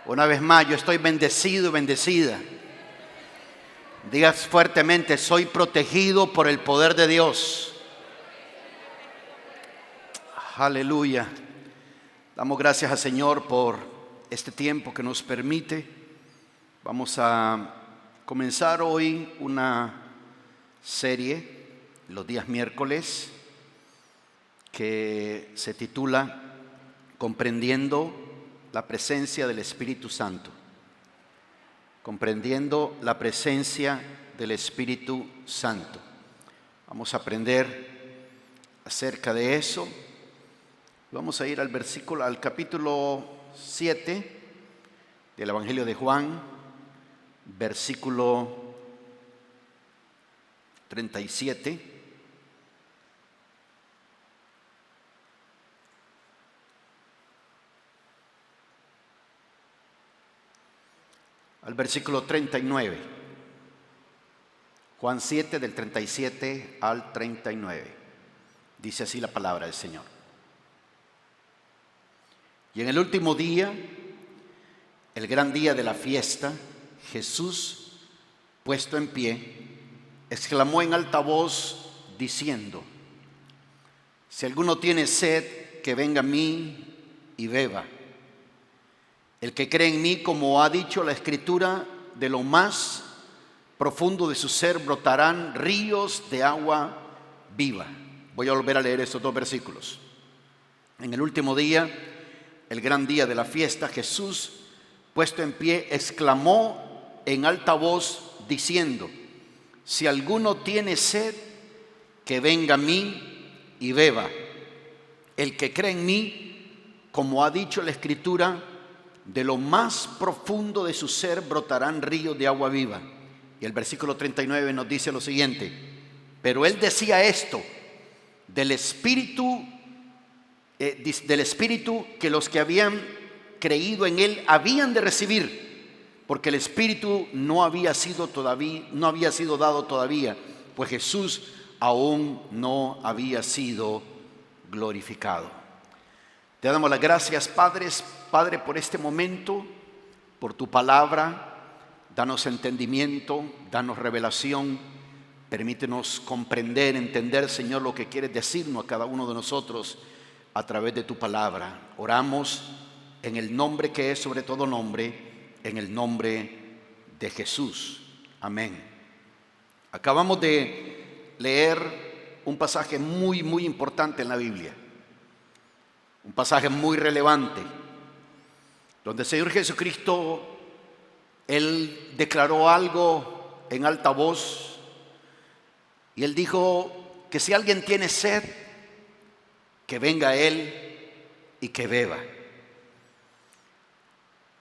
Una vez más, yo estoy bendecido y bendecida. Digas fuertemente: soy protegido por el poder de Dios. Aleluya. Damos gracias al Señor por este tiempo que nos permite. Vamos a comenzar hoy una serie los días miércoles que se titula Comprendiendo la presencia del Espíritu Santo. Comprendiendo la presencia del Espíritu Santo. Vamos a aprender acerca de eso. Vamos a ir al capítulo 7 del Evangelio de Juan, versículo 37. Al versículo 39. Juan 7 del 37 al 39. Dice así la palabra del Señor. Y en el último día, el gran día de la fiesta, Jesús, puesto en pie, exclamó en alta voz diciendo: si alguno tiene sed, que venga a mí y beba. El que cree en mí, como ha dicho la Escritura, de lo más profundo de su ser brotarán ríos de agua viva. Voy a volver a leer estos dos versículos. En el último día, el gran día de la fiesta, Jesús, puesto en pie, exclamó en alta voz diciendo: si alguno tiene sed, que venga a mí y beba. El que cree en mí, como ha dicho la Escritura, de lo más profundo de su ser brotarán ríos de agua viva. Y el versículo 39 nos dice lo siguiente: pero él decía esto del Espíritu que los que habían creído en él habían de recibir, porque el Espíritu no había sido dado todavía, pues Jesús aún no había sido glorificado. Te damos las gracias, Padre, por este momento, por tu palabra. Danos entendimiento, danos revelación. Permítenos comprender, entender, Señor, lo que quieres decirnos a cada uno de nosotros a través de tu palabra. Oramos en el nombre que es sobre todo nombre, en el nombre de Jesús. Amén. Acabamos de leer un pasaje muy, muy importante en la Biblia. Un pasaje muy relevante, donde el Señor Jesucristo, Él declaró algo en alta voz, y Él dijo que si alguien tiene sed, que venga a Él y que beba.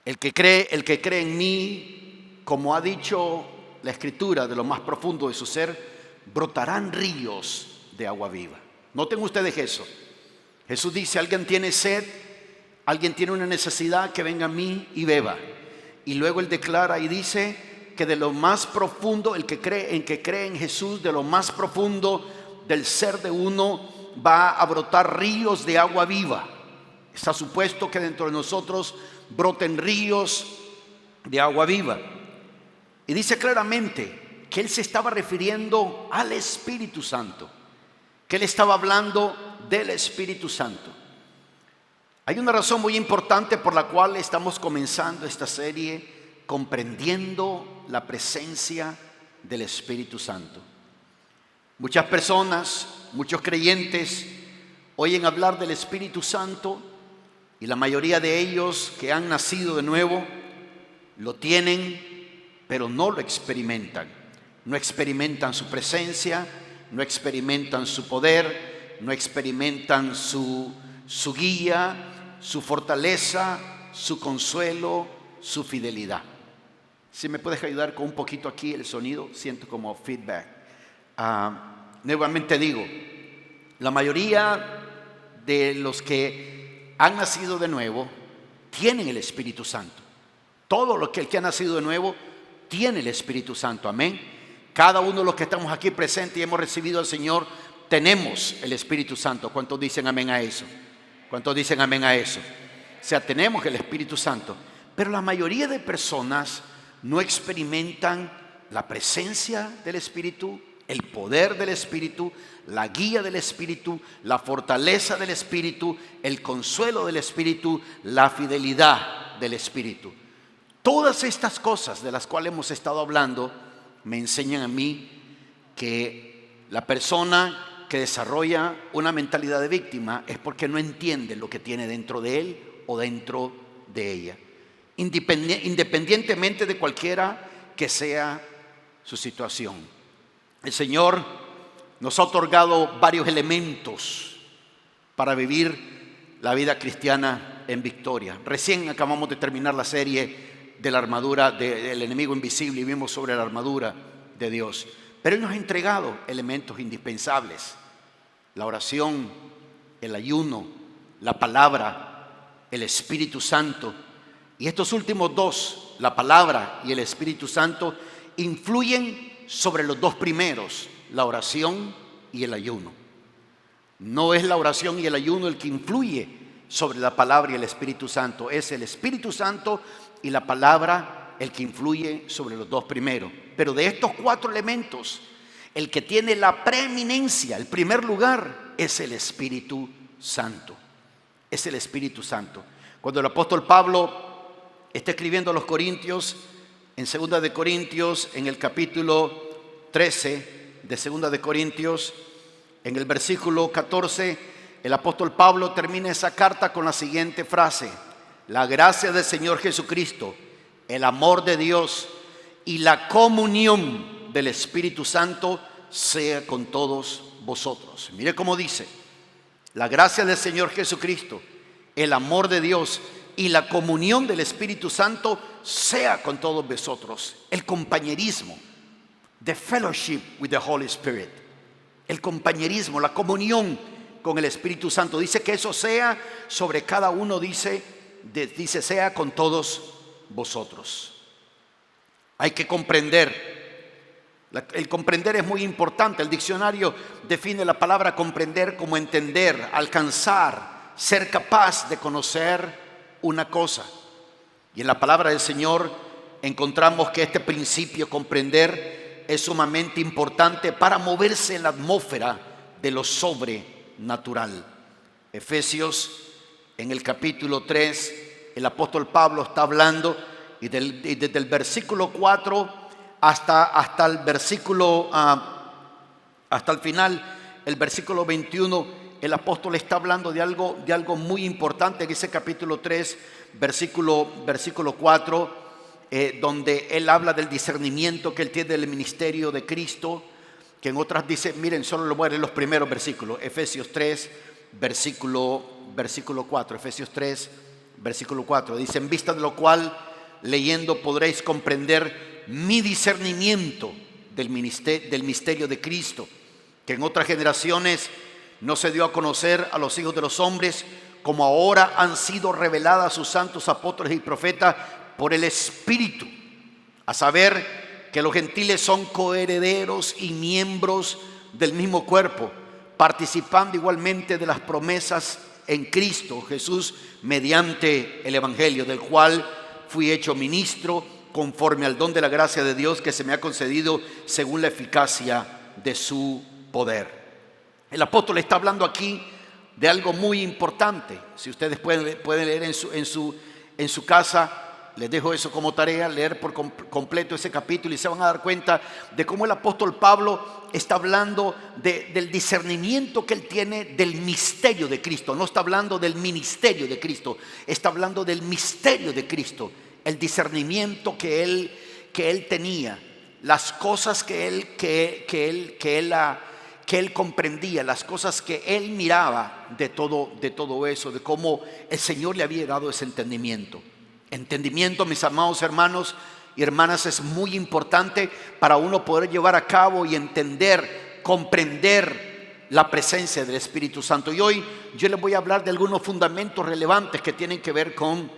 El que cree en mí, como ha dicho la Escritura, de lo más profundo de su ser, brotarán ríos de agua viva. Noten ustedes eso. Jesús dice: alguien tiene sed, alguien tiene una necesidad, que venga a mí y beba. Y luego Él declara y dice que de lo más profundo, el que cree en Jesús, de lo más profundo del ser de uno va a brotar ríos de agua viva. Está supuesto que dentro de nosotros broten ríos de agua viva. Y dice claramente que Él se estaba refiriendo al Espíritu Santo, que Él estaba hablando del Espíritu Santo. Hay una razón muy importante por la cual estamos comenzando esta serie, comprendiendo la presencia del Espíritu Santo. Muchas personas, muchos creyentes oyen hablar del Espíritu Santo, y la mayoría de ellos que han nacido de nuevo lo tienen, pero no lo experimentan. No experimentan su presencia, no experimentan su poder, no experimentan su guía, su fortaleza, su consuelo, su fidelidad. Si me puedes ayudar con un poquito aquí el sonido, siento como feedback. Nuevamente digo, la mayoría de los que han nacido de nuevo tienen el Espíritu Santo. Todo el que ha nacido de nuevo tiene el Espíritu Santo, amén. Cada uno de los que estamos aquí presentes y hemos recibido al Señor, tenemos el Espíritu Santo. ¿Cuántos dicen amén a eso? ¿Cuántos dicen amén a eso? O sea, tenemos el Espíritu Santo. Pero la mayoría de personas no experimentan la presencia del Espíritu, el poder del Espíritu, la guía del Espíritu, la fortaleza del Espíritu, el consuelo del Espíritu, la fidelidad del Espíritu. Todas estas cosas de las cuales hemos estado hablando me enseñan a mí que la persona que desarrolla una mentalidad de víctima es porque no entiende lo que tiene dentro de él o dentro de ella, independientemente de cualquiera que sea su situación. El Señor nos ha otorgado varios elementos para vivir la vida cristiana en victoria. Recién acabamos de terminar la serie de la armadura del enemigo invisible y vimos sobre la armadura de Dios. Pero Él nos ha entregado elementos indispensables: la oración, el ayuno, la palabra, el Espíritu Santo. Y estos últimos dos, la palabra y el Espíritu Santo, influyen sobre los dos primeros, la oración y el ayuno. No es la oración y el ayuno el que influye sobre la palabra y el Espíritu Santo, es el Espíritu Santo y la palabra el que influye sobre los dos primeros. Pero de estos cuatro elementos, el que tiene la preeminencia, el primer lugar, es el Espíritu Santo. Es el Espíritu Santo. Cuando el apóstol Pablo está escribiendo a los Corintios, en 2 de Corintios, en el capítulo 13 de 2 de Corintios, en el versículo 14, el apóstol Pablo termina esa carta con la siguiente frase: la gracia del Señor Jesucristo, el amor de Dios y la comunión del Espíritu Santo sea con todos vosotros. Mire cómo dice: la gracia del Señor Jesucristo, el amor de Dios y la comunión del Espíritu Santo sea con todos vosotros. El compañerismo, the fellowship with the Holy Spirit, el compañerismo, la comunión con el Espíritu Santo. Dice que eso sea sobre cada uno, dice sea con todos vosotros. Hay que comprender. El comprender es muy importante. El diccionario define la palabra comprender como entender, alcanzar, ser capaz de conocer una cosa. Y en la palabra del Señor encontramos que este principio, comprender, es sumamente importante para moverse en la atmósfera de lo sobrenatural. Efesios, en el capítulo 3, el apóstol Pablo está hablando y desde el versículo 4 hasta el versículo hasta el final, el versículo 21, el apóstol está hablando de algo muy importante en ese capítulo 3, versículo 4, donde él habla del discernimiento que él tiene del ministerio de Cristo, que en otras dice, miren, solo lo voy a leer los primeros versículos. Efesios 3, versículo 4. Efesios 3, versículo 4. Dice: en vista de lo cual, leyendo, podréis comprender mi discernimiento del misterio de Cristo, que en otras generaciones no se dio a conocer a los hijos de los hombres, como ahora han sido reveladas a sus santos apóstoles y profetas por el Espíritu, a saber que los gentiles son coherederos y miembros del mismo cuerpo, participando igualmente de las promesas en Cristo Jesús mediante el Evangelio, del cual fui hecho ministro conforme al don de la gracia de Dios que se me ha concedido según la eficacia de su poder. El apóstol está hablando aquí de algo muy importante. Si ustedes pueden leer en su casa, les dejo eso como tarea, leer por completo ese capítulo, y se van a dar cuenta de cómo el apóstol Pablo está hablando del discernimiento que él tiene del misterio de Cristo. No está hablando del ministerio de Cristo, está hablando del misterio de Cristo, el discernimiento que él tenía, las cosas que él comprendía, las cosas que él miraba de todo eso, de cómo el Señor le había dado ese entendimiento. Entendimiento, mis amados hermanos y hermanas, es muy importante para uno poder llevar a cabo y entender, comprender la presencia del Espíritu Santo. Y hoy yo les voy a hablar de algunos fundamentos relevantes que tienen que ver con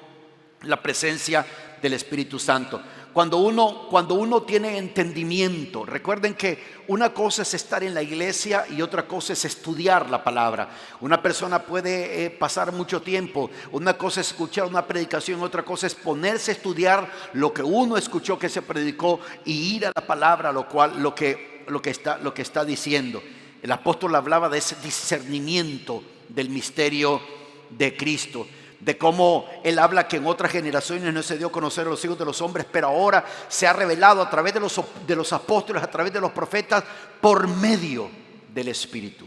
la presencia del Espíritu Santo. Cuando uno tiene entendimiento, recuerden que una cosa es estar en la iglesia y otra cosa es estudiar la palabra. Una persona puede pasar mucho tiempo, una cosa es escuchar una predicación, otra cosa es ponerse a estudiar lo que uno escuchó que se predicó y ir a la palabra, lo que está diciendo. El apóstol hablaba de ese discernimiento del misterio de Cristo, de cómo él habla que en otras generaciones no se dio a conocer a los hijos de los hombres, pero ahora se ha revelado a través de los apóstoles, a través de los profetas, por medio del Espíritu.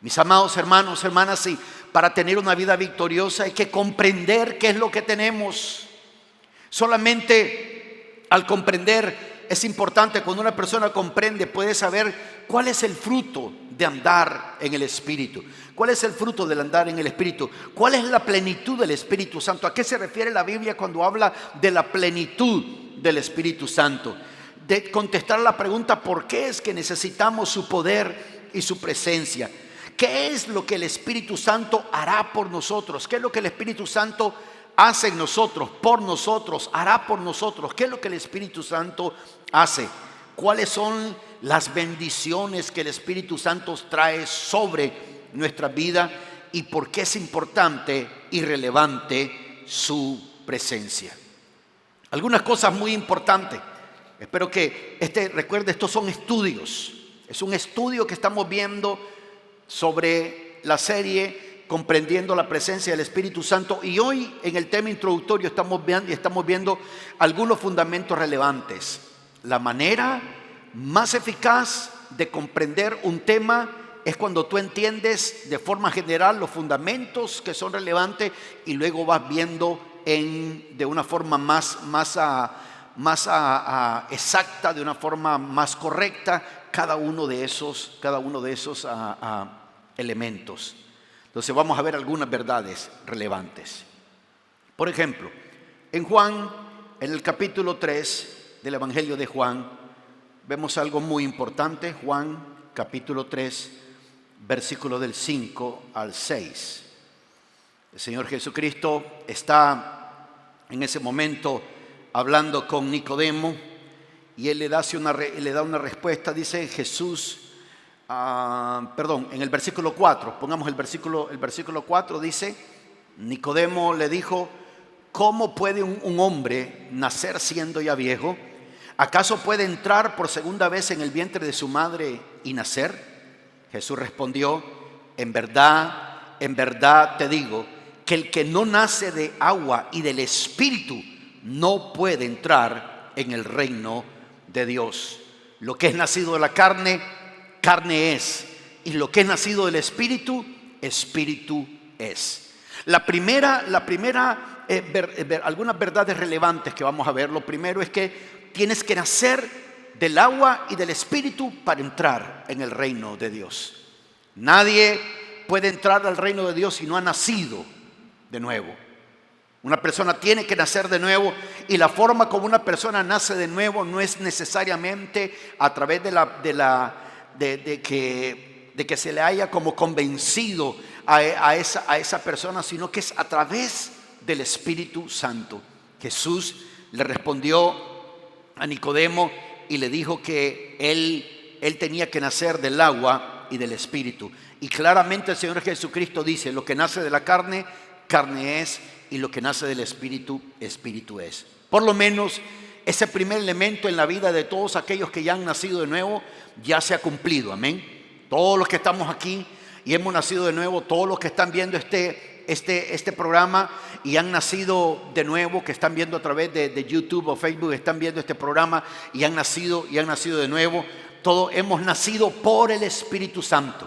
Mis amados hermanos, hermanas, sí, para tener una vida victoriosa hay que comprender qué es lo que tenemos. Solamente al comprender es importante. Cuando una persona comprende, puede saber cuál es el fruto de andar en el Espíritu. ¿Cuál es el fruto del andar en el Espíritu? ¿Cuál es la plenitud del Espíritu Santo? ¿A qué se refiere la Biblia cuando habla de la plenitud del Espíritu Santo? De contestar la pregunta: ¿por qué es que necesitamos su poder y su presencia? ¿Qué es lo que el Espíritu Santo hará por nosotros? ¿Qué es lo que el Espíritu Santo hace en nosotros, por nosotros, hará por nosotros? ¿Qué es lo que el Espíritu Santo hace? ¿Cuáles son las bendiciones que el Espíritu Santo trae sobre nuestra vida y por qué es importante y relevante su presencia? Algunas cosas muy importantes. Espero que recuerde, estos son estudios. Es un estudio que estamos viendo sobre la serie Comprendiendo la presencia del Espíritu Santo, y hoy en el tema introductorio estamos viendo algunos fundamentos relevantes. La manera más eficaz de comprender un tema es cuando tú entiendes de forma general los fundamentos que son relevantes y luego vas viendo de una forma más exacta, de una forma más correcta cada uno de esos elementos. Entonces vamos a ver algunas verdades relevantes. Por ejemplo, en el capítulo 3 del Evangelio de Juan, vemos algo muy importante. Juan capítulo 3, versículo del 5 al 6. El Señor Jesucristo está en ese momento hablando con Nicodemo y él le da una respuesta. Dice Jesús, en el versículo 4, pongamos el versículo 4, dice: Nicodemo le dijo: ¿cómo puede un hombre nacer siendo ya viejo? ¿Acaso puede entrar por segunda vez en el vientre de su madre y nacer? Jesús respondió: en verdad te digo que el que no nace de agua y del Espíritu no puede entrar en el reino de Dios. Lo que es nacido de la carne, carne es, y lo que es nacido del Espíritu, Espíritu es. Algunas verdades relevantes que vamos a ver. Lo primero es que tienes que nacer del agua y del Espíritu para entrar en el reino de Dios. Nadie puede entrar al reino de Dios si no ha nacido de nuevo. Una persona tiene que nacer de nuevo, y la forma como una persona nace de nuevo no es necesariamente a través de que se le haya como convencido a esa persona, sino que es a través del Espíritu Santo. Jesús le respondió a Nicodemo y le dijo que él tenía que nacer del agua y del Espíritu. Y claramente el Señor Jesucristo dice: lo que nace de la carne, carne es, y lo que nace del Espíritu, Espíritu es. Por lo menos ese primer elemento en la vida de todos aquellos que ya han nacido de nuevo ya se ha cumplido. Amén. Todos los que estamos aquí y hemos nacido de nuevo, todos los que están viendo este programa y han nacido de nuevo, que están viendo a través de YouTube o Facebook, están viendo este programa y han nacido de nuevo, todos hemos nacido por el Espíritu Santo.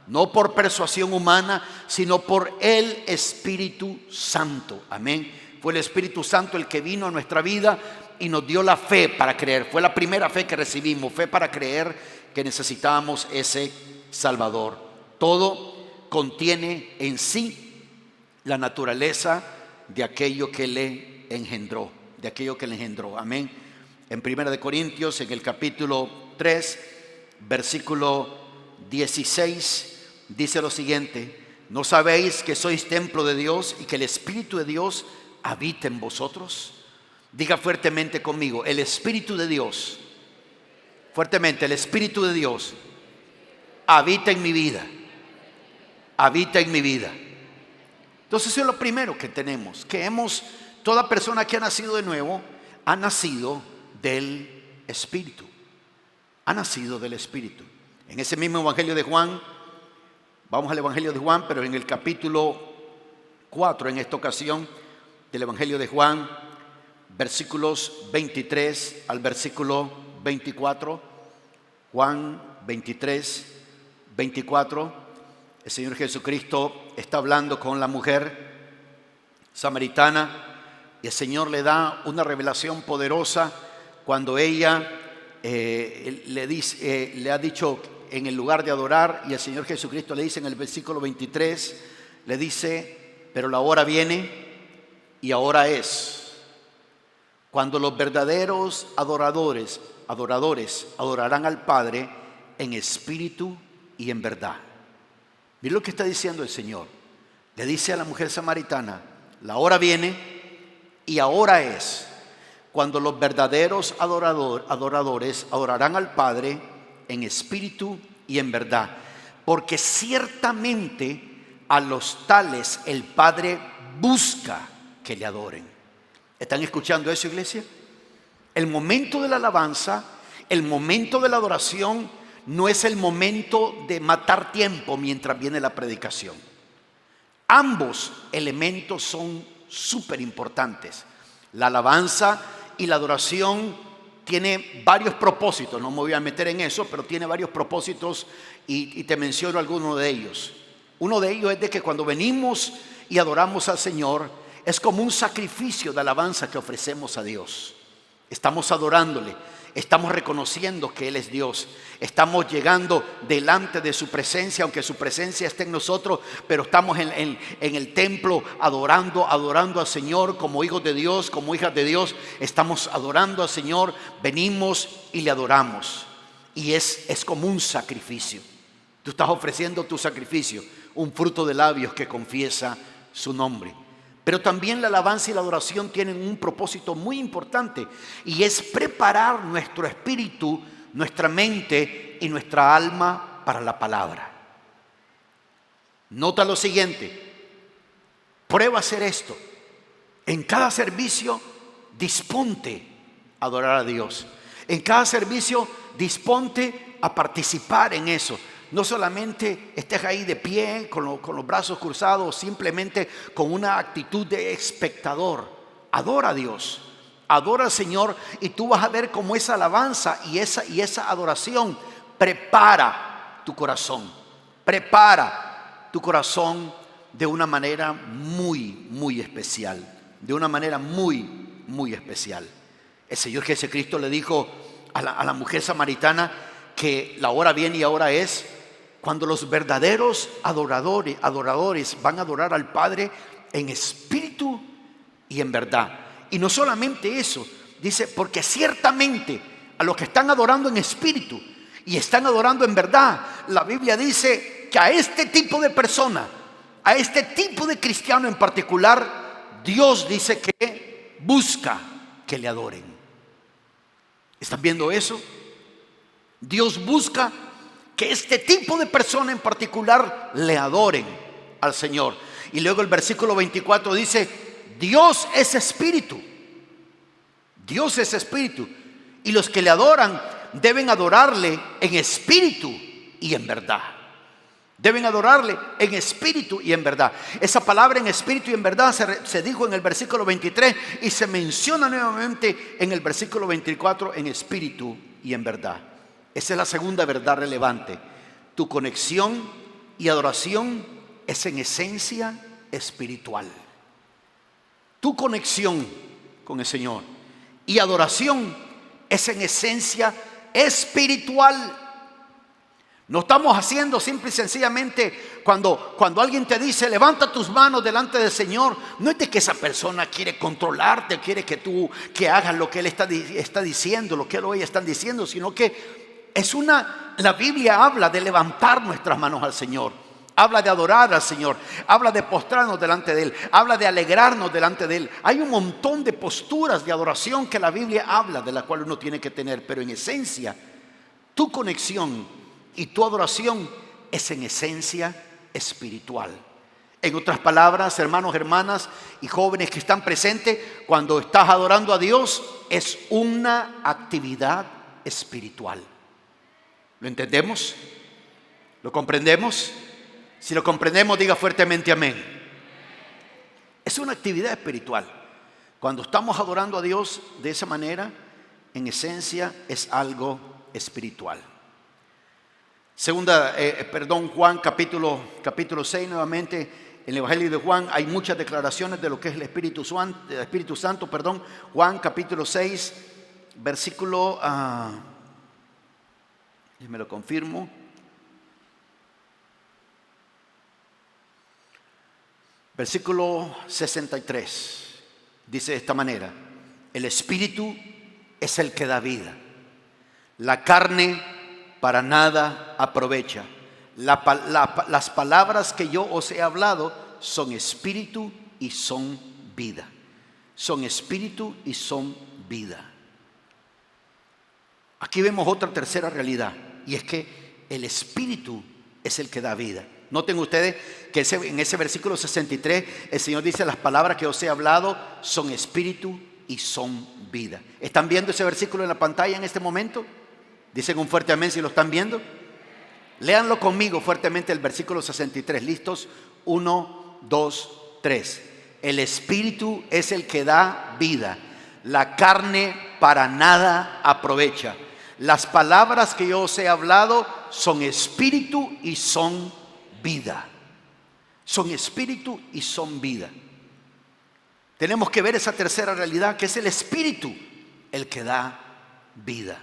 No por persuasión humana, sino por el Espíritu Santo. Amén. Fue el Espíritu Santo el que vino a nuestra vida y nos dio la fe para creer. Fue la primera fe que recibimos, fe para creer que necesitábamos ese Salvador. Todo contiene en sí la naturaleza de aquello que le engendró, Amén. En 1 Corintios, en el capítulo 3, versículo 16, dice lo siguiente: ¿no sabéis que sois templo de Dios y que el Espíritu de Dios habita en vosotros? Diga fuertemente conmigo, el Espíritu de Dios, fuertemente, el Espíritu de Dios habita en mi vida, habita en mi vida. Entonces eso es lo primero que tenemos, que toda persona que ha nacido de nuevo, ha nacido del Espíritu, ha nacido del Espíritu. En ese mismo Evangelio de Juan, vamos al Evangelio de Juan, pero en el capítulo 4, en esta ocasión, del Evangelio de Juan, versículos 23 al versículo 24, Juan 23, 24, el Señor Jesucristo está hablando con la mujer samaritana y el Señor le da una revelación poderosa cuando ella le ha dicho en el lugar de adorar, y el Señor Jesucristo le dice en el versículo 23, le dice, pero la hora viene y ahora es, cuando los verdaderos adoradores adorarán al Padre en espíritu y en verdad. Mira lo que está diciendo el Señor. Le dice a la mujer samaritana, la hora viene y ahora es, cuando los verdaderos adoradores adorarán al Padre en espíritu y en verdad. Porque ciertamente a los tales el Padre busca que le adoren. ¿Están escuchando eso, iglesia? El momento de la alabanza, el momento de la adoración, no es el momento de matar tiempo mientras viene la predicación. Ambos elementos son súper importantes. La alabanza y la adoración tiene varios propósitos. No me voy a meter en eso, pero tiene varios propósitos y te menciono algunos de ellos. Uno de ellos es de que cuando venimos y adoramos al Señor, es como un sacrificio de alabanza que ofrecemos a Dios. Estamos adorándole, estamos reconociendo que Él es Dios. Estamos llegando delante de su presencia, aunque su presencia esté en nosotros, pero estamos en el templo adorando al Señor como hijos de Dios, como hijas de Dios. Estamos adorando al Señor, venimos y le adoramos. Y es como un sacrificio. Tú estás ofreciendo tu sacrificio, un fruto de labios que confiesa su nombre. Pero también la alabanza y la adoración tienen un propósito muy importante, y es preparar nuestro espíritu, nuestra mente y nuestra alma para la palabra. Nota lo siguiente, prueba a hacer esto. En cada servicio disponte a adorar a Dios. En cada servicio disponte a participar en eso. No solamente estés ahí de pie con los brazos cruzados, simplemente con una actitud de espectador. Adora a Dios, adora al Señor, y tú vas a ver cómo esa alabanza y esa adoración prepara tu corazón de una manera muy, muy especial. De una manera muy, muy especial. El Señor Jesucristo le dijo a la mujer samaritana que la hora viene y ahora es, cuando los verdaderos adoradores van a adorar al Padre en espíritu y en verdad. Y no solamente eso, dice, porque ciertamente a los que están adorando en espíritu y están adorando en verdad, la Biblia dice que a este tipo de persona, a este tipo de cristiano en particular, Dios dice que busca que le adoren. ¿Están viendo eso? Dios busca que este tipo de persona en particular le adoren al Señor. Y luego el versículo 24 dice, Dios es espíritu. Dios es espíritu. Y los que le adoran deben adorarle en espíritu y en verdad. Deben adorarle en espíritu y en verdad. Esa palabra en espíritu y en verdad se dijo en el versículo 23 y se menciona nuevamente en el versículo 24, en espíritu y en verdad. Esa es la segunda verdad relevante. Tu conexión y adoración es en esencia espiritual. Tu conexión con el Señor y adoración es en esencia espiritual. No estamos haciendo simple y sencillamente cuando alguien te dice levanta tus manos delante del Señor, no es de que esa persona quiere controlarte, quiere que hagas lo que él está diciendo, lo que él o ella están diciendo, sino que la Biblia habla de levantar nuestras manos al Señor. Habla de adorar al Señor, habla de postrarnos delante de Él, habla de alegrarnos delante de Él. Hay un montón de posturas de adoración que la Biblia habla, de la cual uno tiene que tener, pero en esencia, tu conexión y tu adoración es en esencia espiritual. En otras palabras, hermanos, hermanas y jóvenes que están presentes, cuando estás adorando a Dios, es una actividad espiritual. ¿Lo entendemos? ¿Lo comprendemos? Si lo comprendemos, diga fuertemente amén. Es una actividad espiritual. Cuando estamos adorando a Dios de esa manera, en esencia es algo espiritual. Juan capítulo 6, nuevamente, en el Evangelio de Juan hay muchas declaraciones de lo que es el Espíritu Santo. Juan capítulo 6, versículo, me lo confirmo. Versículo 63 dice de esta manera: el Espíritu es el que da vida, la carne para nada aprovecha. Las palabras que yo os he hablado son espíritu y son vida. Son espíritu y son vida. Aquí vemos otra tercera realidad, y es que el Espíritu es el que da vida. Noten ustedes que en ese versículo 63 el Señor dice: las palabras que os he hablado son espíritu y son vida. ¿Están viendo ese versículo en la pantalla en este momento? Dicen un fuerte amén si lo están viendo. Léanlo conmigo fuertemente, el versículo 63. ¿Listos? 1, 2, 3. El Espíritu es el que da vida, la carne para nada aprovecha. Las palabras que yo os he hablado son espíritu y son vida. Son espíritu y son vida. Tenemos que ver esa tercera realidad, que es el Espíritu el que da vida.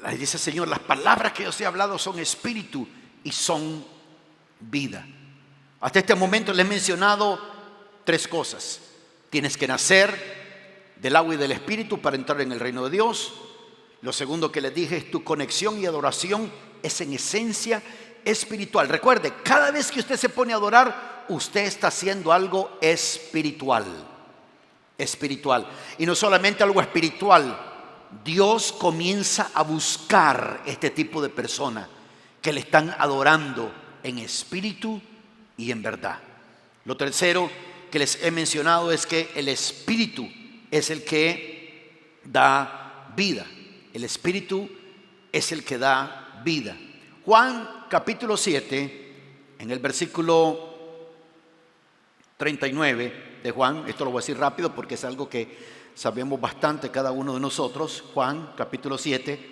Ahí dice el Señor: las palabras que yo os he hablado son espíritu y son vida. Hasta este momento les he mencionado tres cosas. Tienes que nacer del agua y del Espíritu para entrar en el reino de Dios. Lo segundo que les dije es tu conexión y adoración es en esencia espiritual. Recuerde, cada vez que usted se pone a adorar, usted está haciendo algo espiritual. Espiritual. Y no solamente algo espiritual. Dios comienza a buscar este tipo de personas que le están adorando en espíritu y en verdad. Lo tercero que les he mencionado es que el Espíritu es el que da vida. El Espíritu es el que da vida. Juan capítulo 7, en el versículo 39 de Juan, esto lo voy a decir rápido porque es algo que sabemos bastante cada uno de nosotros. Juan capítulo 7,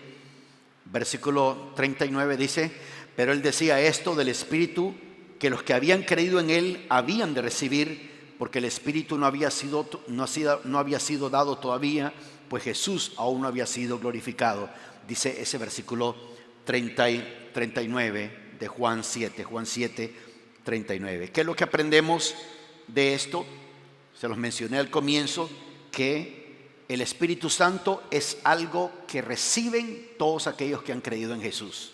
versículo 39 dice: pero él decía esto del Espíritu, que los que habían creído en él habían de recibir, porque el Espíritu no había sido dado todavía, pues Jesús aún no había sido glorificado. Dice ese versículo 39 de Juan 7, 39. ¿Qué es lo que aprendemos de esto? Se los mencioné al comienzo, que el Espíritu Santo es algo que reciben todos aquellos que han creído en Jesús.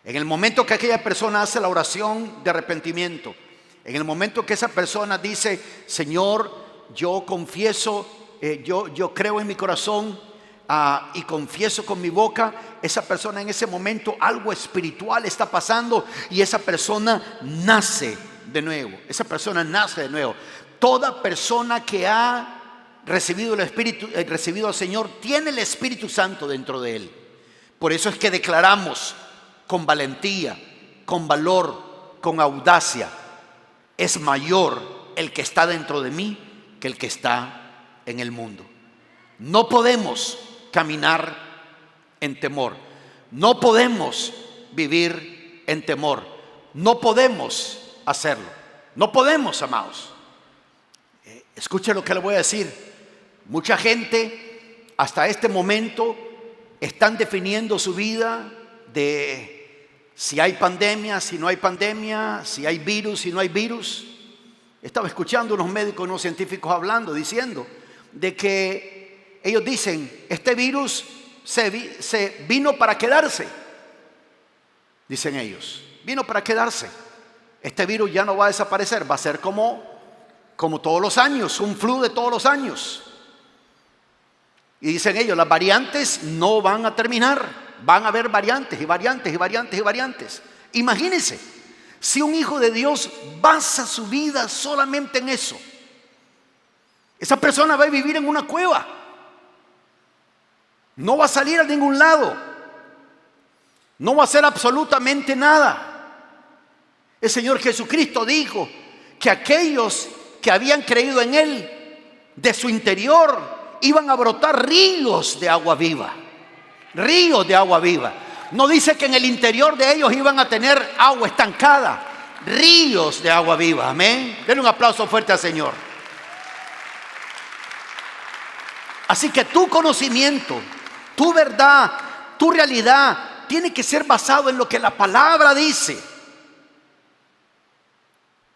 En el momento que aquella persona hace la oración de arrepentimiento, en el momento que esa persona dice: Señor, yo confieso, yo creo en mi corazón y confieso con mi boca, esa persona en ese momento algo espiritual está pasando y esa persona nace de nuevo. Esa persona nace de nuevo. Toda persona que ha recibido el Espíritu, recibido al Señor, tiene el Espíritu Santo dentro de él. Por eso es que declaramos con valentía, con valor, con audacia: es mayor el que está dentro de mí que el que está en el mundo. No podemos caminar en temor. No podemos vivir en temor. No podemos hacerlo. No podemos, amados. Escuche lo que le voy a decir. Mucha gente hasta este momento están definiendo su vida de si hay pandemia, si no hay pandemia, si hay virus, si no hay virus. Estaba escuchando unos médicos, unos científicos hablando, diciendo de que ellos dicen: este virus se vino para quedarse, dicen ellos. vino para quedarse. Este virus ya no va a desaparecer, va a ser como todos los años, un flu de todos los años. Y dicen ellos, las variantes no van a terminar, van a haber variantes y variantes y variantes y variantes. Imagínense, si un hijo de Dios basa su vida solamente en eso, esa persona va a vivir en una cueva, no va a salir a ningún lado, no va a hacer absolutamente nada. El Señor Jesucristo dijo que aquellos que habían creído en Él, de su interior iban a brotar ríos de agua viva. Ríos de agua viva. No dice que en el interior de ellos iban a tener agua estancada. Ríos de agua viva. Amén. Denle un aplauso fuerte al Señor. Así que tu conocimiento, tu verdad, tu realidad tiene que ser basado en lo que la palabra dice.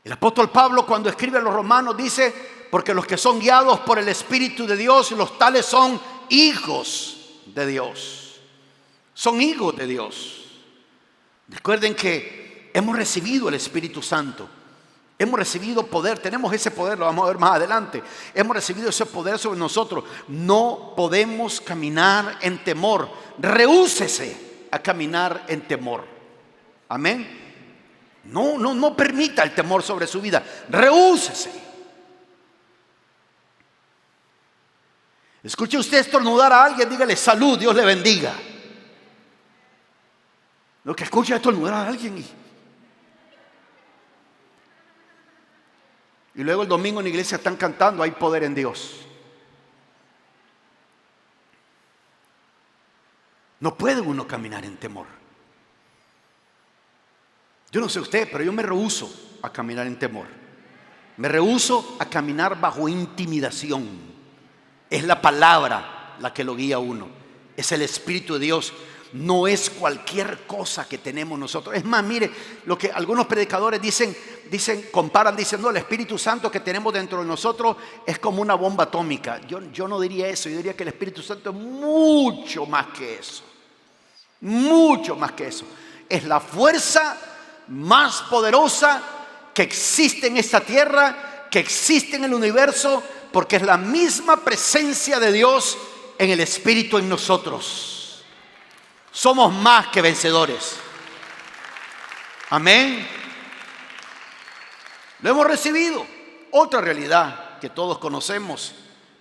El apóstol Pablo, cuando escribe a los romanos, dice: porque los que son guiados por el Espíritu de Dios, los tales son hijos de Dios. Son hijos de Dios. Recuerden que hemos recibido el Espíritu Santo. Hemos recibido poder, tenemos ese poder, lo vamos a ver más adelante. Hemos recibido ese poder sobre nosotros. No podemos caminar en temor. Rehúsese a caminar en temor. Amén. No permita el temor sobre su vida. Rehúsese. Escuche usted estornudar a alguien, dígale: salud, Dios le bendiga. Lo que escucha estornudar a alguien y luego el domingo en la iglesia están cantando: hay poder en Dios. No puede uno caminar en temor. Yo no sé usted, pero yo me rehúso a caminar en temor. Me rehúso a caminar bajo intimidación. Es la palabra la que lo guía a uno. Es el Espíritu de Dios. No es cualquier cosa que tenemos nosotros. Es más, mire, lo que algunos predicadores dicen, comparan, dicen: no, el Espíritu Santo que tenemos dentro de nosotros es como una bomba atómica. Yo no diría eso. Yo diría que el Espíritu Santo es mucho más que eso. Mucho más que eso. Es la fuerza más poderosa que existe en esta tierra, que existe en el universo, porque es la misma presencia de Dios en el Espíritu en nosotros. Somos más que vencedores. Amén. Lo hemos recibido. Otra realidad que todos conocemos,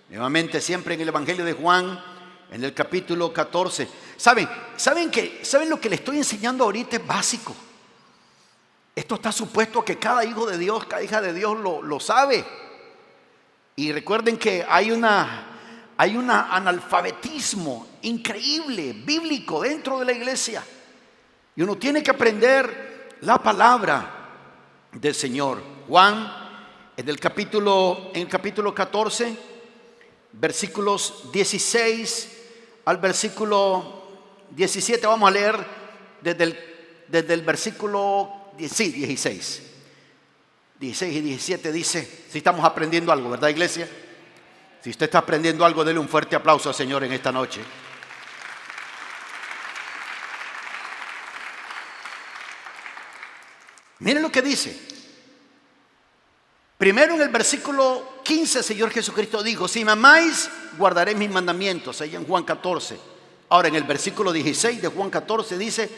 nuevamente siempre en el Evangelio de Juan, en el capítulo 14. ¿Saben lo que le estoy enseñando ahorita es básico? Esto está supuesto que cada hijo de Dios, cada hija de Dios lo sabe. Y recuerden que hay un analfabetismo increíble, bíblico, dentro de la iglesia. Y uno tiene que aprender la palabra del Señor. Juan, en el capítulo 14, versículos 16 al versículo 17. Vamos a leer desde el versículo 16 y 17 dice, si estamos aprendiendo algo, ¿verdad, iglesia? Si usted está aprendiendo algo, dele un fuerte aplauso al Señor en esta noche. Miren lo que dice. Primero en el versículo 15 el Señor Jesucristo dijo: si me amáis, guardaréis mis mandamientos. Ahí en Juan 14. Ahora en el versículo 16 de Juan 14 dice: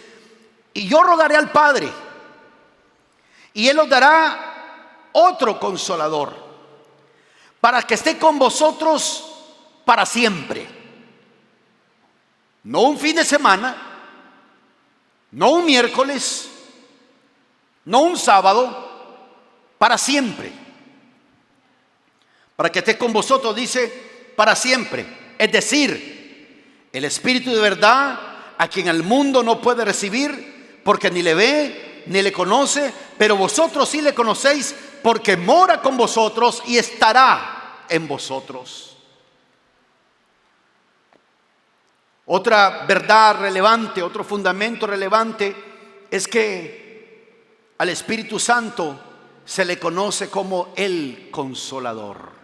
y yo rogaré al Padre, y Él os dará otro consolador, para que esté con vosotros para siempre. No un fin de semana, no un miércoles, no un sábado, para siempre. Para que esté con vosotros, dice, para siempre. Es decir, el Espíritu de verdad, a quien el mundo no puede recibir, porque ni le ve, ni le conoce, pero vosotros sí le conocéis, porque mora con vosotros y estará en vosotros. Otra verdad relevante, otro fundamento relevante es que al Espíritu Santo se le conoce como el Consolador.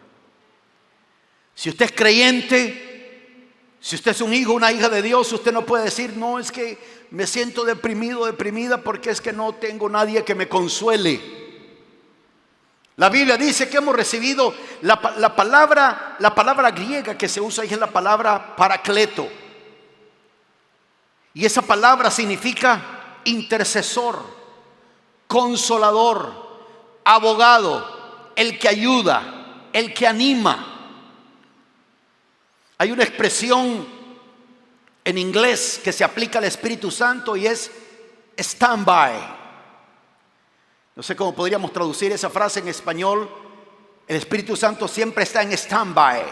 Si usted es creyente, Si usted es un hijo, una hija de Dios, usted no puede decir, no, es que me siento deprimido, deprimida porque es que no tengo nadie que me consuele. La Biblia dice que hemos recibido la palabra griega que se usa ahí es la palabra paracleto. Y esa palabra significa intercesor, consolador, abogado, el que ayuda, el que anima. Hay una expresión en inglés que se aplica al Espíritu Santo y es stand-by. No sé cómo podríamos traducir esa frase en español. El Espíritu Santo siempre está en stand-by.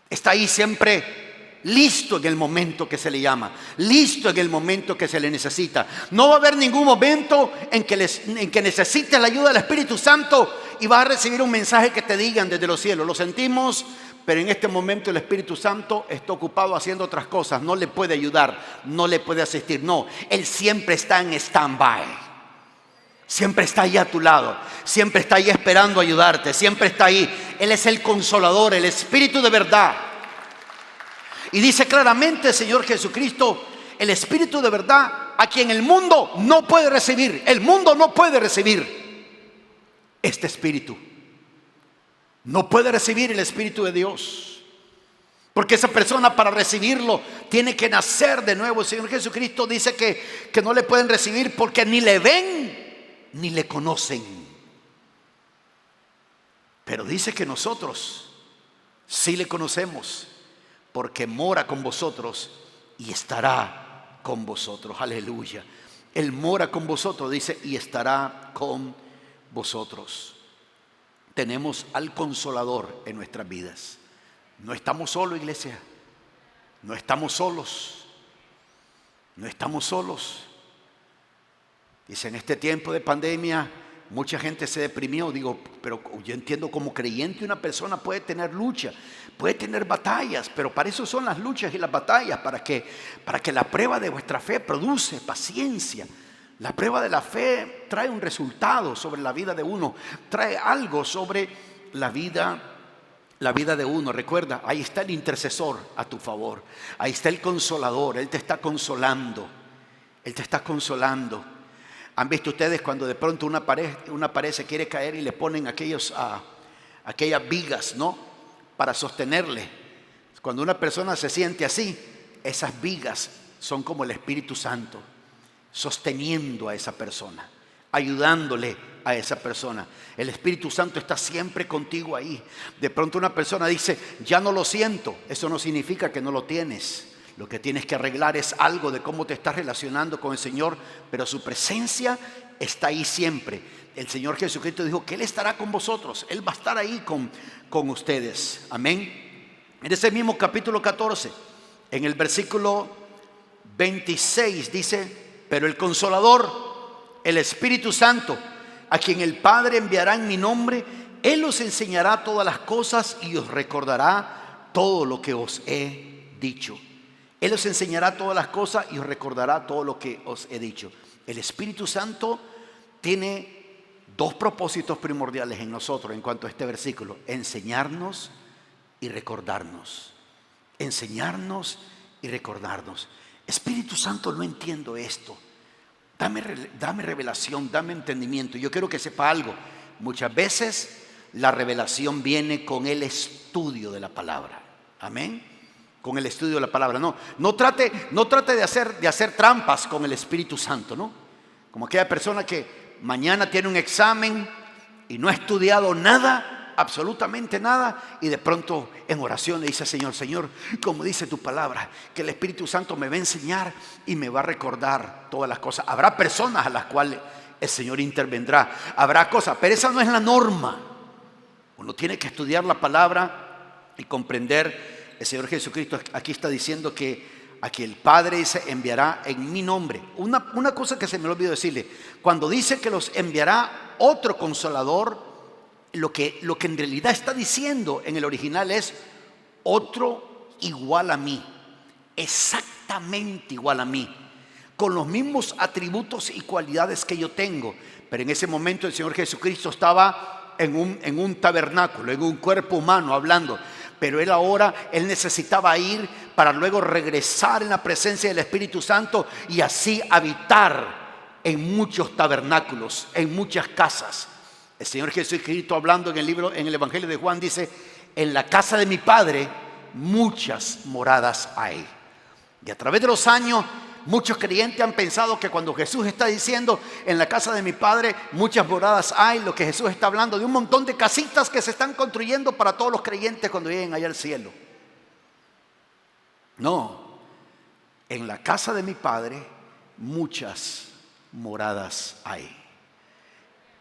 Está ahí siempre listo en el momento que se le llama, listo en el momento que se le necesita. No va a haber ningún momento en que necesites la ayuda del Espíritu Santo y vas a recibir un mensaje que te digan desde los cielos, lo sentimos, pero en este momento el Espíritu Santo está ocupado haciendo otras cosas, no le puede ayudar, no le puede asistir. No, Él siempre está en stand-by. Siempre está ahí a tu lado, siempre está ahí esperando ayudarte, siempre está ahí. Él es el consolador, el Espíritu de verdad. Y dice claramente el Señor Jesucristo, el Espíritu de verdad a quien el mundo no puede recibir. El mundo no puede recibir este Espíritu. No puede recibir el Espíritu de Dios. Porque esa persona para recibirlo tiene que nacer de nuevo. El Señor Jesucristo dice que no le pueden recibir porque ni le ven ni le conocen. Pero dice que nosotros sí le conocemos porque mora con vosotros y estará con vosotros. Aleluya. Él mora con vosotros, dice, y estará con vosotros. Tenemos al Consolador en nuestras vidas. No estamos solos, iglesia. No estamos solos. No estamos solos. Dice, en este tiempo de pandemia mucha gente se deprimió. Digo, pero yo entiendo, como creyente una persona puede tener lucha, puede tener batallas, pero para eso son las luchas y las batallas, para que la prueba de vuestra fe produce paciencia. La prueba de la fe trae un resultado sobre la vida de uno, trae algo sobre la vida de uno. Recuerda, ahí está el intercesor a tu favor, ahí está el consolador, Él te está consolando, Él te está consolando. ¿Han visto ustedes cuando de pronto una pared se quiere caer y le ponen aquellas vigas, ¿no?, para sostenerle? Cuando una persona se siente así, esas vigas son como el Espíritu Santo, sosteniendo a esa persona, ayudándole a esa persona. El Espíritu Santo está siempre contigo ahí. De pronto una persona dice, ya no lo siento. Eso no significa que no lo tienes. Lo que tienes que arreglar es algo de cómo te estás relacionando con el Señor, pero su presencia está ahí siempre. El Señor Jesucristo dijo que Él estará con vosotros. Él va a estar ahí con ustedes. Amén. En ese mismo capítulo 14, en el versículo 26 dice, pero el Consolador, el Espíritu Santo, a quien el Padre enviará en mi nombre, Él os enseñará todas las cosas y os recordará todo lo que os he dicho. Él os enseñará todas las cosas y os recordará todo lo que os he dicho. El Espíritu Santo tiene dos propósitos primordiales en nosotros en cuanto a este versículo: enseñarnos y recordarnos. Enseñarnos y recordarnos. Espíritu Santo, no entiendo esto. Dame revelación, dame entendimiento. Yo quiero que sepa algo. Muchas veces la revelación viene con el estudio de la palabra. Amén. Con el estudio de la palabra. No trate de hacer trampas con el Espíritu Santo, ¿no? Como aquella persona que mañana tiene un examen y no ha estudiado nada, absolutamente nada, y de pronto en oración le dice al Señor: Señor, como dice tu palabra, que el Espíritu Santo me va a enseñar y me va a recordar todas las cosas. Habrá personas a las cuales el Señor intervendrá, habrá cosas, pero esa no es la norma. Uno tiene que estudiar la palabra y comprender. El Señor Jesucristo aquí está diciendo que aquí el Padre se enviará en mi nombre. Una cosa que se me olvidó decirle: cuando dice que los enviará otro Consolador, lo que en realidad está diciendo en el original es otro igual a mí, exactamente igual a mí, con los mismos atributos y cualidades que yo tengo. Pero en ese momento el Señor Jesucristo estaba en un tabernáculo, en un cuerpo humano hablando. pero él necesitaba ir para luego regresar en la presencia del Espíritu Santo y así habitar en muchos tabernáculos, en muchas casas. El Señor Jesucristo, hablando en el Evangelio de Juan, dice: en la casa de mi Padre muchas moradas hay. Y a través de los años, muchos creyentes han pensado que cuando Jesús está diciendo en la casa de mi Padre muchas moradas hay, lo que Jesús está hablando de un montón de casitas que se están construyendo para todos los creyentes cuando lleguen allá al cielo. No, en la casa de mi Padre muchas moradas hay.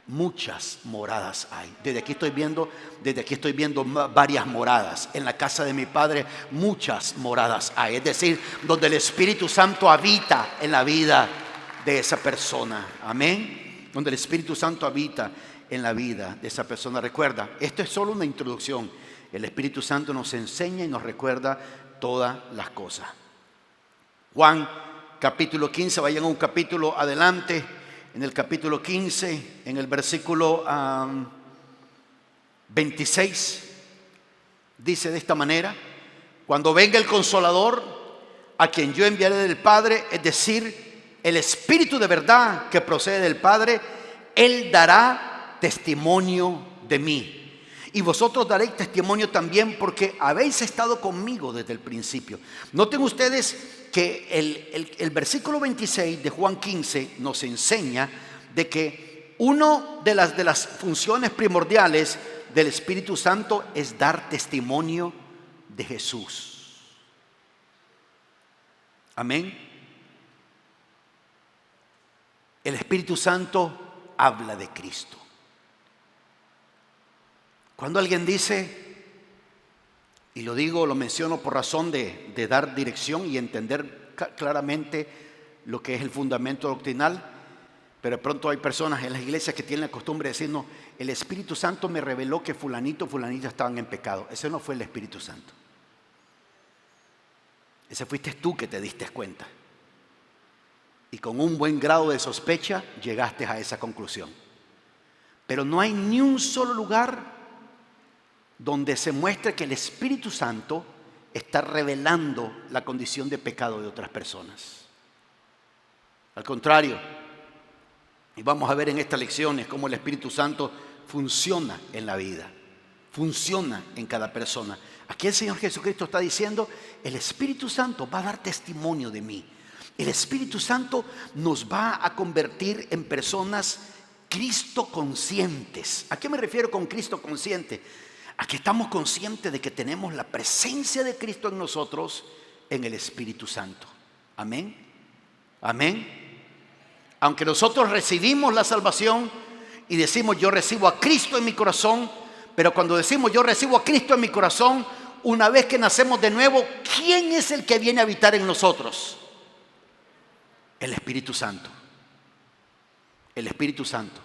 Muchas moradas hay. Desde aquí estoy viendo varias moradas. En la casa de mi Padre muchas moradas hay. Es decir, donde el Espíritu Santo habita en la vida de esa persona. Amén. Donde el Espíritu Santo habita en la vida de esa persona. Recuerda, esto es solo una introducción. El Espíritu Santo nos enseña y nos recuerda todas las cosas. Juan capítulo 15, vayan a un capítulo adelante. En el capítulo 15, en el versículo 26, dice de esta manera: cuando venga el Consolador, a quien yo enviaré del Padre, es decir, el Espíritu de verdad que procede del Padre, Él dará testimonio de mí. Y vosotros daréis testimonio también, porque habéis estado conmigo desde el principio. Noten ustedes que el versículo 26 de Juan 15 nos enseña de que una de las funciones primordiales del Espíritu Santo es dar testimonio de Jesús. Amén. El Espíritu Santo habla de Cristo. Cuando alguien dice, y lo menciono por razón de dar dirección y entender claramente lo que es el fundamento doctrinal, pero de pronto hay personas en las iglesias que tienen la costumbre de decir: no, el Espíritu Santo me reveló que fulanito, fulanita estaban en pecado. Ese no fue el Espíritu Santo. Ese fuiste tú que te diste cuenta. Y con un buen grado de sospecha llegaste a esa conclusión. Pero no hay ni un solo lugar donde se muestre que el Espíritu Santo está revelando la condición de pecado de otras personas. Al contrario, y vamos a ver en estas lecciones cómo el Espíritu Santo funciona en la vida, funciona en cada persona. Aquí el Señor Jesucristo está diciendo: el Espíritu Santo va a dar testimonio de mí. El Espíritu Santo nos va a convertir en personas Cristo conscientes. ¿A qué me refiero con Cristo consciente? A que estamos conscientes de que tenemos la presencia de Cristo en nosotros, en el Espíritu Santo. Amén. Amén. Aunque nosotros recibimos la salvación y decimos: yo recibo a Cristo en mi corazón, pero cuando decimos yo recibo a Cristo en mi corazón, una vez que nacemos de nuevo, ¿quién es el que viene a habitar en nosotros? El Espíritu Santo. El Espíritu Santo.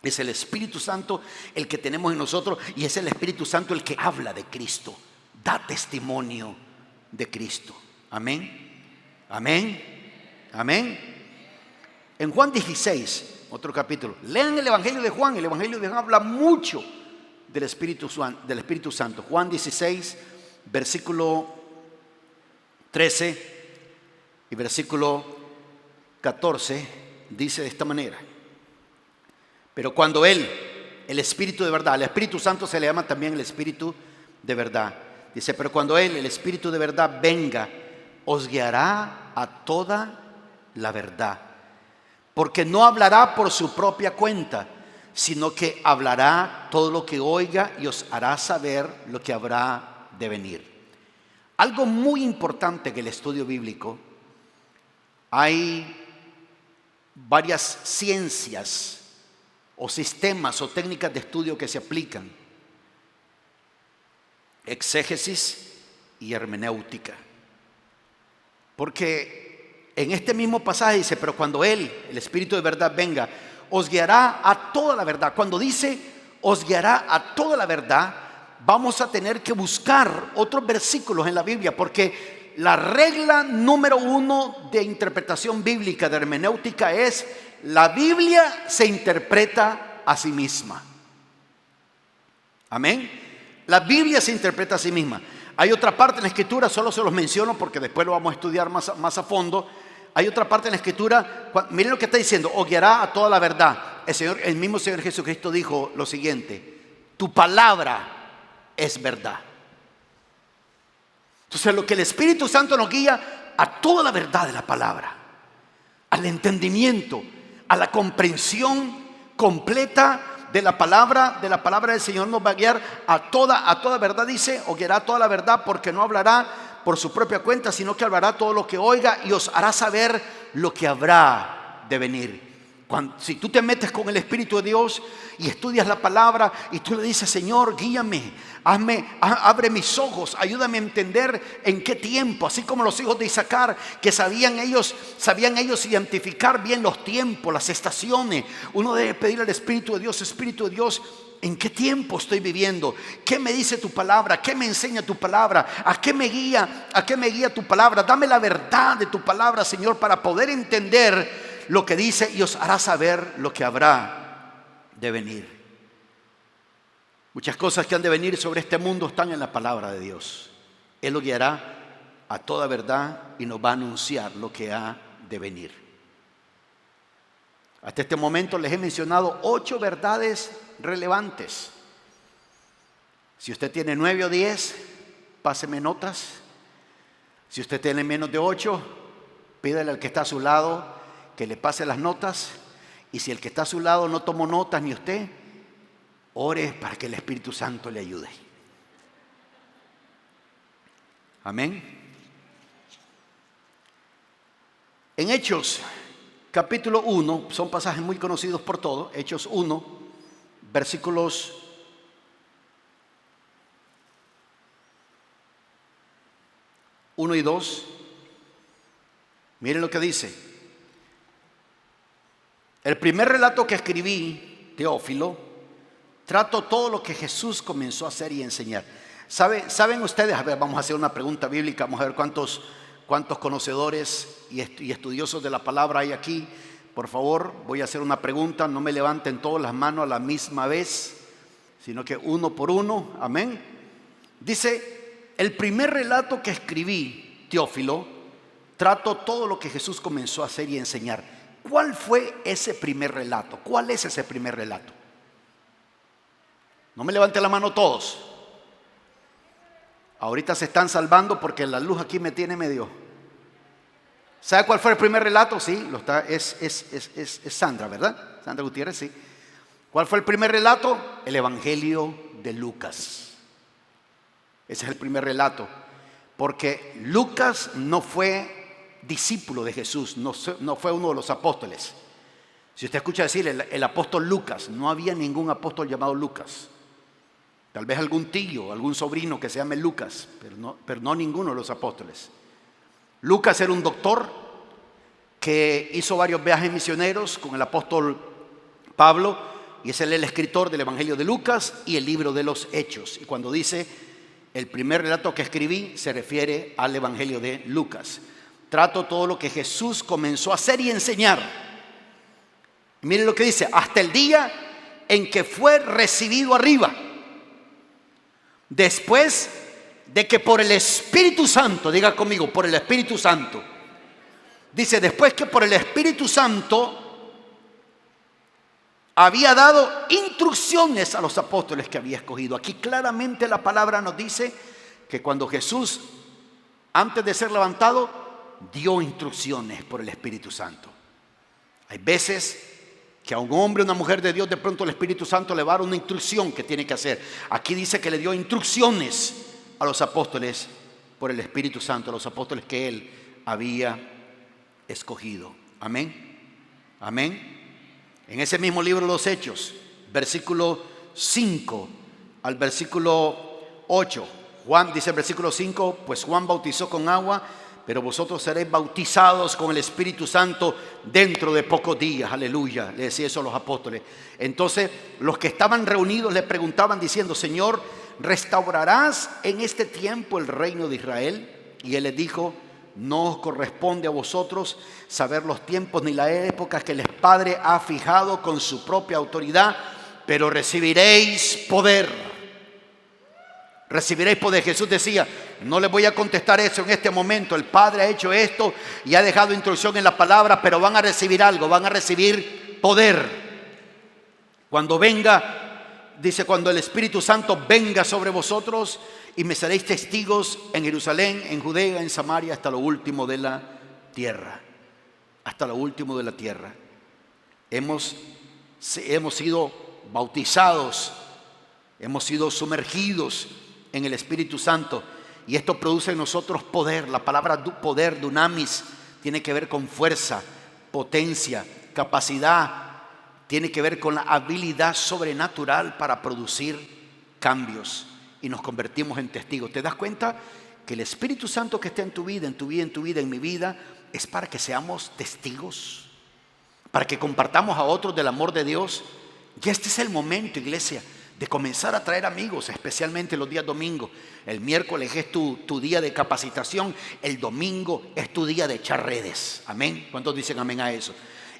Es el Espíritu Santo el que tenemos en nosotros, y es el Espíritu Santo el que habla de Cristo, da testimonio de Cristo. Amén. Amén. Amén. En Juan 16, otro capítulo, lean el Evangelio de Juan. El Evangelio de Juan habla mucho del Espíritu Santo. Juan 16, versículo 13 y versículo 14, dice de esta manera: pero cuando Él, el Espíritu de verdad, el Espíritu Santo se le llama también el Espíritu de verdad. Dice: pero cuando Él, el Espíritu de verdad, venga, os guiará a toda la verdad. Porque no hablará por su propia cuenta, sino que hablará todo lo que oiga y os hará saber lo que habrá de venir. Algo muy importante en el estudio bíblico: hay varias ciencias o sistemas o técnicas de estudio que se aplican: exégesis y hermenéutica. Porque en este mismo pasaje dice: pero cuando Él, el Espíritu de verdad, venga, os guiará a toda la verdad. Cuando dice os guiará a toda la verdad, vamos a tener que buscar otros versículos en la Biblia, porque la regla número 1 de interpretación bíblica, de hermenéutica, es: la Biblia se interpreta a sí misma. Amén. La Biblia se interpreta a sí misma. Hay otra parte en la Escritura, solo se los menciono porque después lo vamos a estudiar más a fondo. Hay otra parte en la Escritura, miren lo que está diciendo: os guiará a toda la verdad. El mismo Señor Jesucristo dijo lo siguiente: tu palabra es verdad. Entonces, lo que el Espíritu Santo nos guía a toda la verdad de la palabra, al entendimiento, a la comprensión completa de la palabra del Señor, nos va a guiar a toda verdad. Dice: os guiará a toda la verdad, porque no hablará por su propia cuenta, sino que hablará todo lo que oiga y os hará saber lo que habrá de venir. Si tú te metes con el Espíritu de Dios y estudias la palabra y tú le dices: Señor, guíame, abre mis ojos, ayúdame a entender en qué tiempo. Así como los hijos de Isaacar, que sabían ellos identificar bien los tiempos, las estaciones. Uno debe pedirle al Espíritu de Dios: Espíritu de Dios, ¿en qué tiempo estoy viviendo? ¿Qué me dice tu palabra? ¿Qué me enseña tu palabra? ¿A qué me guía? ¿A qué me guía tu palabra? Dame la verdad de tu palabra, Señor, para poder entender lo que dice, y os hará saber lo que habrá de venir. Muchas cosas que han de venir sobre este mundo están en la palabra de Dios. Él lo guiará a toda verdad y nos va a anunciar lo que ha de venir. Hasta este momento les he mencionado 8 verdades relevantes. Si usted tiene 9 o 10, páseme notas. Si usted tiene menos de 8, pídale al que está a su lado que le pase las notas. Y si el que está a su lado no tomó notas, ni usted, ore para que el Espíritu Santo le ayude. Amén. En Hechos capítulo 1, son pasajes muy conocidos por todos. Hechos 1, versículos 1 y 2. Miren lo que dice. El primer relato que escribí, Teófilo, trato todo lo que Jesús comenzó a hacer y enseñar. ¿Saben ustedes? A ver, vamos a hacer una pregunta bíblica. Vamos a ver cuántos conocedores y estudiosos de la palabra hay aquí. Por favor, voy a hacer una pregunta. No me levanten todas las manos a la misma vez, sino que uno por uno. Amén. Dice: el primer relato que escribí, Teófilo, trato todo lo que Jesús comenzó a hacer y enseñar. ¿Cuál fue ese primer relato? ¿Cuál es ese primer relato? No me levanten la mano todos. Ahorita se están salvando porque la luz aquí me tiene medio. ¿Sabe cuál fue el primer relato? Sí, es Sandra, ¿verdad? Sandra Gutiérrez, sí. ¿Cuál fue el primer relato? El Evangelio de Lucas. Ese es el primer relato. Porque Lucas no fue discípulo de Jesús, no fue uno de los apóstoles. Si usted escucha decir el apóstol Lucas, no había ningún apóstol llamado Lucas. Tal vez algún tío, algún sobrino que se llame Lucas, pero no ninguno de los apóstoles. Lucas era un doctor que hizo varios viajes misioneros con el apóstol Pablo, y es él el escritor del Evangelio de Lucas y el libro de los Hechos. Y cuando dice el primer relato que escribí, se refiere al Evangelio de Lucas. Trato todo lo que Jesús comenzó a hacer y enseñar. Miren lo que dice: hasta el día en que fue recibido arriba, después de que por el Espíritu Santo, diga conmigo, por el Espíritu Santo. Dice: después que por el Espíritu Santo había dado instrucciones a los apóstoles que había escogido. Aquí claramente la palabra nos dice que cuando Jesús, antes de ser levantado, dio instrucciones por el Espíritu Santo. Hay veces que a un hombre o una mujer de Dios, de pronto el Espíritu Santo le va a dar una instrucción que tiene que hacer. Aquí dice que le dio instrucciones a los apóstoles por el Espíritu Santo, a los apóstoles que él había escogido. Amén. Amén. En ese mismo libro de los Hechos, versículo 5 al versículo 8, Juan dice, versículo 5, pues Juan bautizó con agua, pero vosotros seréis bautizados con el Espíritu Santo dentro de pocos días. Aleluya, le decía eso a los apóstoles. Entonces los que estaban reunidos le preguntaban diciendo: Señor, ¿restaurarás en este tiempo el reino de Israel? Y él les dijo: no os corresponde a vosotros saber los tiempos ni la época que el Padre ha fijado con su propia autoridad, pero recibiréis poder Recibiréis poder. Jesús decía, no les voy a contestar eso en este momento. El Padre ha hecho esto y ha dejado instrucción en la palabra, pero van a recibir algo, van a recibir poder. Cuando venga, dice, cuando el Espíritu Santo venga sobre vosotros, y me seréis testigos en Jerusalén, en Judea, en Samaria, hasta lo último de la tierra. Hasta lo último de la tierra. Hemos sido bautizados, hemos sido sumergidos en el Espíritu Santo, y esto produce en nosotros poder. La palabra poder, dunamis, tiene que ver con fuerza, potencia, capacidad, tiene que ver con la habilidad sobrenatural para producir cambios, y nos convertimos en testigos. ¿Te das cuenta que el Espíritu Santo que está en tu vida, en tu vida, en tu vida, en mi vida, es para que seamos testigos, para que compartamos a otros del amor de Dios? Ya este es el momento, iglesia, de comenzar a traer amigos, especialmente los días domingos. El miércoles es tu día de capacitación, el domingo es tu día de echar redes. Amén. ¿Cuántos dicen amén a eso?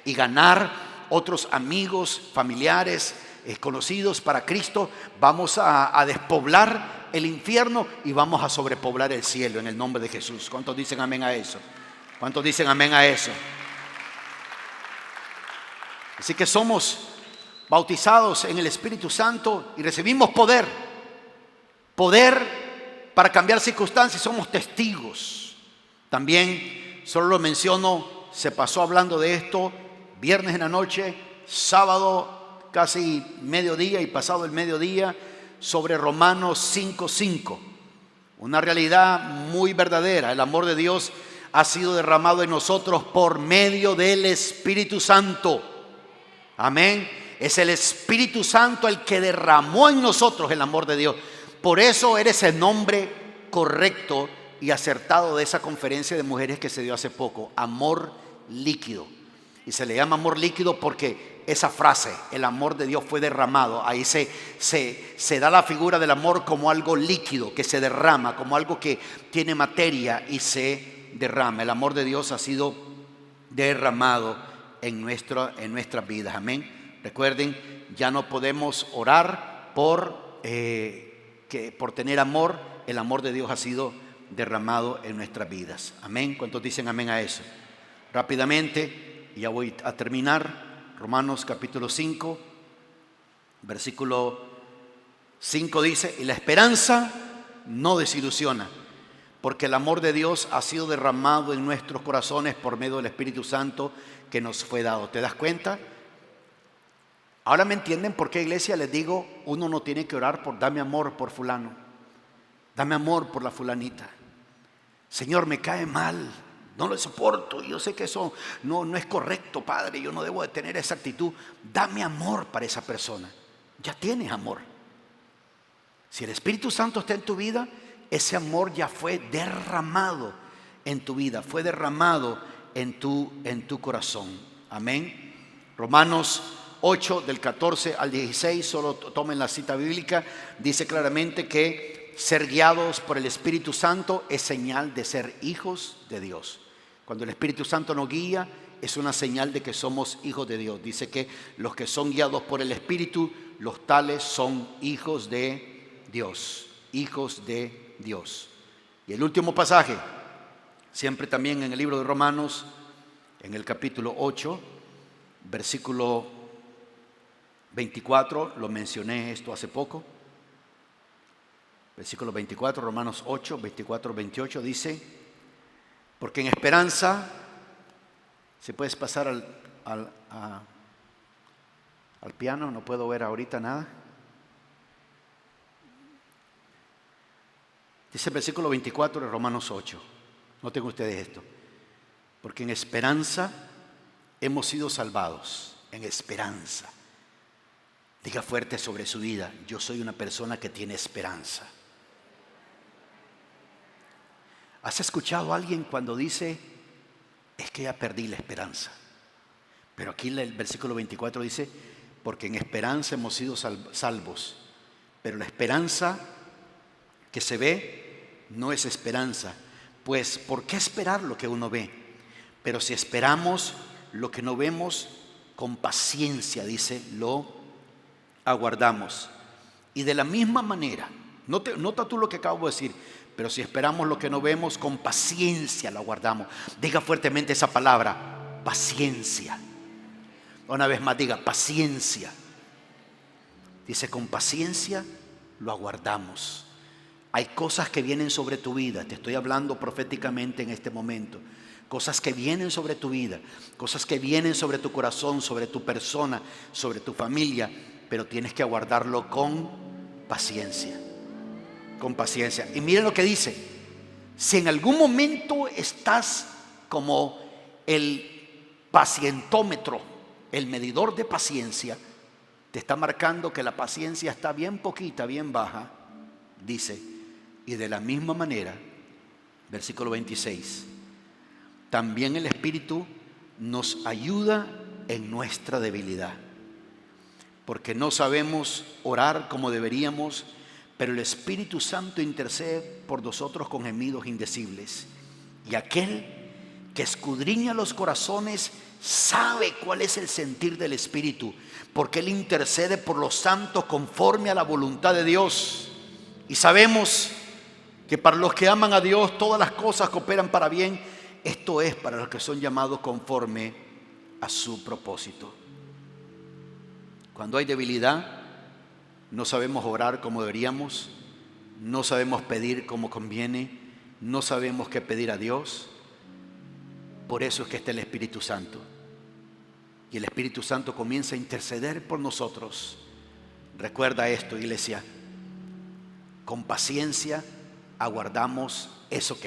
Y ganar otros amigos, familiares, conocidos para Cristo. Vamos a despoblar el infierno y vamos a sobrepoblar el cielo en el nombre de Jesús. ¿Cuántos dicen amén a eso? ¿Cuántos dicen amén a eso? Así que somos bautizados en el Espíritu Santo y recibimos poder. Poder para cambiar circunstancias. Somos testigos. También, solo lo menciono, se pasó hablando de esto viernes en la noche, sábado casi mediodía y pasado el mediodía, sobre Romanos 5:5. Una realidad muy verdadera. El amor de Dios ha sido derramado en nosotros por medio del Espíritu Santo. Amén. Es el Espíritu Santo el que derramó en nosotros el amor de Dios. Por eso eres el nombre correcto y acertado de esa conferencia de mujeres que se dio hace poco. Amor líquido. Y se le llama amor líquido porque esa frase, el amor de Dios fue derramado. Ahí se da la figura del amor como algo líquido que se derrama, como algo que tiene materia y se derrama. El amor de Dios ha sido derramado en nuestras vidas. Amén. Recuerden, ya no podemos orar por tener amor. El amor de Dios ha sido derramado en nuestras vidas. Amén. ¿Cuántos dicen amén a eso? Rápidamente, ya voy a terminar. Romanos capítulo 5, versículo 5 dice: y la esperanza no desilusiona, porque el amor de Dios ha sido derramado en nuestros corazones por medio del Espíritu Santo que nos fue dado. ¿Te das cuenta? Ahora me entienden por qué, iglesia, les digo, uno no tiene que orar por dame amor por fulano, dame amor por la fulanita. Señor, me cae mal, no lo soporto, yo sé que eso no es correcto, Padre, yo no debo de tener esa actitud. Dame amor para esa persona. Ya tienes amor. Si el Espíritu Santo está en tu vida, ese amor ya fue derramado en tu vida, fue derramado en tu corazón. Amén. Romanos 8 del 14 al 16, solo tomen la cita bíblica, dice claramente que ser guiados por el Espíritu Santo es señal de ser hijos de Dios. Cuando el Espíritu Santo nos guía, es una señal de que somos hijos de Dios. Dice que los que son guiados por el Espíritu, los tales son hijos de Dios. Hijos de Dios. Y el último pasaje, siempre también en el libro de Romanos, en el capítulo 8, versículo 24, lo mencioné esto hace poco. Versículo 24, Romanos 8, 24, 28 dice: porque en esperanza, si puedes pasar al piano, no puedo ver ahorita nada. Dice el versículo 24 de Romanos 8. Noten ustedes esto. Porque en esperanza hemos sido salvados. En esperanza. Diga fuerte sobre su vida: yo soy una persona que tiene esperanza. ¿Has escuchado a alguien cuando dice: es que ya perdí la esperanza? Pero aquí el versículo 24 dice: porque en esperanza hemos sido salvos. Pero la esperanza que se ve no es esperanza. Pues ¿por qué esperar lo que uno ve? Pero si esperamos lo que no vemos, con paciencia, dice, lo aguardamos. Y de la misma manera, Nota tú lo que acabo de decir. Pero si esperamos lo que no vemos, con paciencia lo aguardamos. Diga fuertemente esa palabra, paciencia. Una vez más diga, paciencia. Dice, con paciencia lo aguardamos. Hay cosas que vienen sobre tu vida. Te estoy hablando proféticamente en este momento. Cosas que vienen sobre tu vida. Cosas que vienen sobre tu corazón, sobre tu persona, sobre tu familia. Pero tienes que aguardarlo con paciencia. Con paciencia. Y miren lo que dice. Si en algún momento estás como el pacientómetro, el medidor de paciencia, te está marcando que la paciencia está bien poquita, bien baja, dice, y de la misma manera, versículo 26, también el Espíritu nos ayuda en nuestra debilidad, porque no sabemos orar como deberíamos, pero el Espíritu Santo intercede por nosotros con gemidos indecibles. Y aquel que escudriña los corazones sabe cuál es el sentir del Espíritu, porque Él intercede por los santos conforme a la voluntad de Dios. Y sabemos que para los que aman a Dios todas las cosas cooperan para bien. Esto es para los que son llamados conforme a su propósito. Cuando hay debilidad, no sabemos orar como deberíamos, no sabemos pedir como conviene, no sabemos qué pedir a Dios. Por eso es que está el Espíritu Santo. Y el Espíritu Santo comienza a interceder por nosotros. Recuerda esto, iglesia. Con paciencia aguardamos eso que